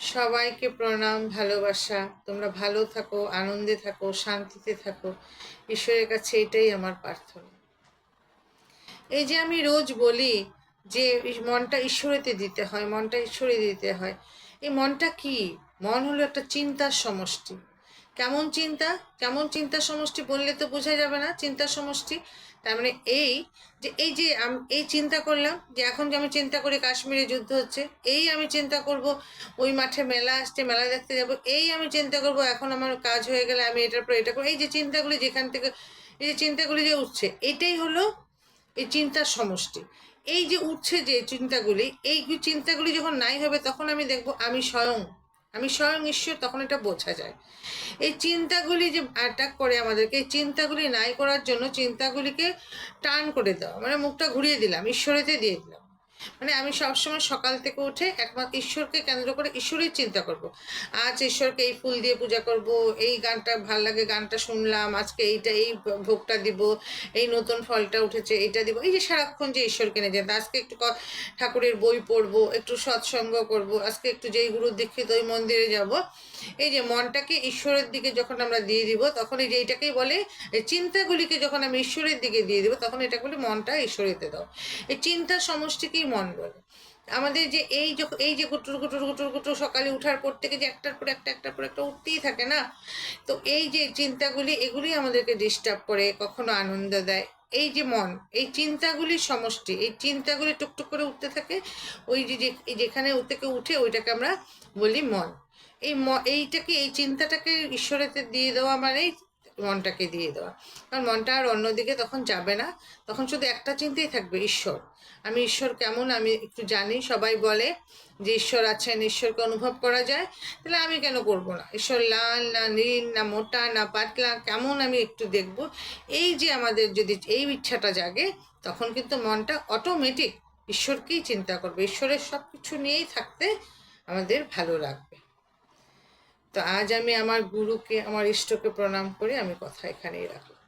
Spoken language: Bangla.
সবাইকে প্রণাম, ভালোবাসা। তোমরা ভালো থাকো, আনন্দে থাকো, শান্তিতে থাকো। ঈশ্বরের কাছে এটাই আমার প্রার্থনা। এই যে আমি রোজ বলি যে মনটা ঈশ্বরেতে দিতে হয়, মনটা ঈশ্বরে দিতে হয়। এই মনটা কি? মন হলো একটা চিন্তার সমষ্টি। কেমন চিন্তা? কেমন চিন্তার সমষ্টি বললে তো বোঝা যাবে না চিন্তার সমষ্টি। তার মানে এই যে এই চিন্তা করলাম যে এখন যে আমি চিন্তা করি কাশ্মীরে যুদ্ধ হচ্ছে, এই আমি চিন্তা করব ওই মাঠে মেলা আসছে, মেলা দেখতে যাব, এই আমি চিন্তা করব এখন আমার কাজ হয়ে গেলে আমি এটার পর এটা করবো। এই যে চিন্তাগুলি যেখান থেকে, এই যে চিন্তাগুলি যে উঠছে, এটাই হলো এই চিন্তার সমষ্টি। এই যে উঠছে যে চিন্তাগুলি, এই চিন্তাগুলি যখন নাই হবে তখন আমি দেখব আমি স্বয়ং ঈশ্বর, তখন এটা বোঝা যায়। এই চিন্তাগুলি যে অ্যাটাক করে আমাদেরকে, এই চিন্তাগুলি নাই করার জন্য চিন্তাগুলিকে টার্ন করে দেওয়া, মানে মুখটা ঘুরিয়ে দিলাম, ঈশ্বরেতে দিয়ে দিলাম। মানে আমি সবসময় সকাল থেকে উঠে একমাত্র ঈশ্বরকে কেন্দ্র করে ঈশ্বরের চিন্তা করব। আজ ঈশ্বরকে এই ফুল দিয়ে পূজা করব, এই গানটা ভাল লাগে, গানটা শুনলাম, আজকে এইটা, এই ভোগটা দিব, এই নতুন ফলটা উঠেছে এইটা দিব। এই যে সারাক্ষণ যে ঈশ্বরকে নিয়ে যেত, আজকে একটু ঠাকুরের বই পড়বো, একটু সৎসঙ্গ করব, আজকে একটু যেই গুরু দীক্ষিত ওই মন্দিরে যাব। এই যে মনটাকে ঈশ্বরের দিকে যখন আমরা দিয়ে দিব, তখন এই যে এইটাকেই বলে, এই চিন্তাগুলিকে যখন আমি ঈশ্বরের দিকে দিয়ে দিব, তখন এটা বলে মনটা ঈশ্বরেতে দাও। এই চিন্তার সমষ্টিকেই মন বলে। আমাদের যে এই যে গুটুর গুটুর গুটুর গুটুর সকালে উঠার পর থেকে যে একটার পর একটা উঠতেই থাকে না, তো এই যে চিন্তাগুলি, এগুলি আমাদেরকে ডিস্টার্ব করে, কখনো আনন্দ দেয়। এই যে মন, এই চিন্তাগুলির সমষ্টি, এই চিন্তাগুলি টুকটুক করে উঠতে থাকে। ওই যে যেখানে থেকে উঠে ওইটাকে আমরা বলি মন। এইটাকে, এই চিন্তাটাকে ঈশ্বরেতে দিয়ে দেওয়া মানেই মনটাকে দিয়ে দেওয়া। কারণ মনটা আর অন্যদিকে তখন যাবে না, তখন শুধু একটা চিন্তাই থাকবে, ঈশ্বর। আমি ঈশ্বর কেমন আমি একটু জানি, সবাই বলে যে ঈশ্বর আছেন, ঈশ্বরকে অনুভব করা যায়, তাহলে আমি কেন করব না? ঈশ্বর লাল না নীল না মোটা না পাতলা, কেমন আমি একটু দেখব। এই যে আমাদের যদি এই ইচ্ছাটা জাগে, তখন কিন্তু মনটা অটোমেটিক ঈশ্বরকেই চিন্তা করবে, ঈশ্বরের সব কিছু নিয়েই থাকতে আমাদের ভালো লাগবে। তো আজ আমি আমার গুরুকে, আমার ইষ্টকে প্রণাম করে আমি কথা এখানেই রাখলাম।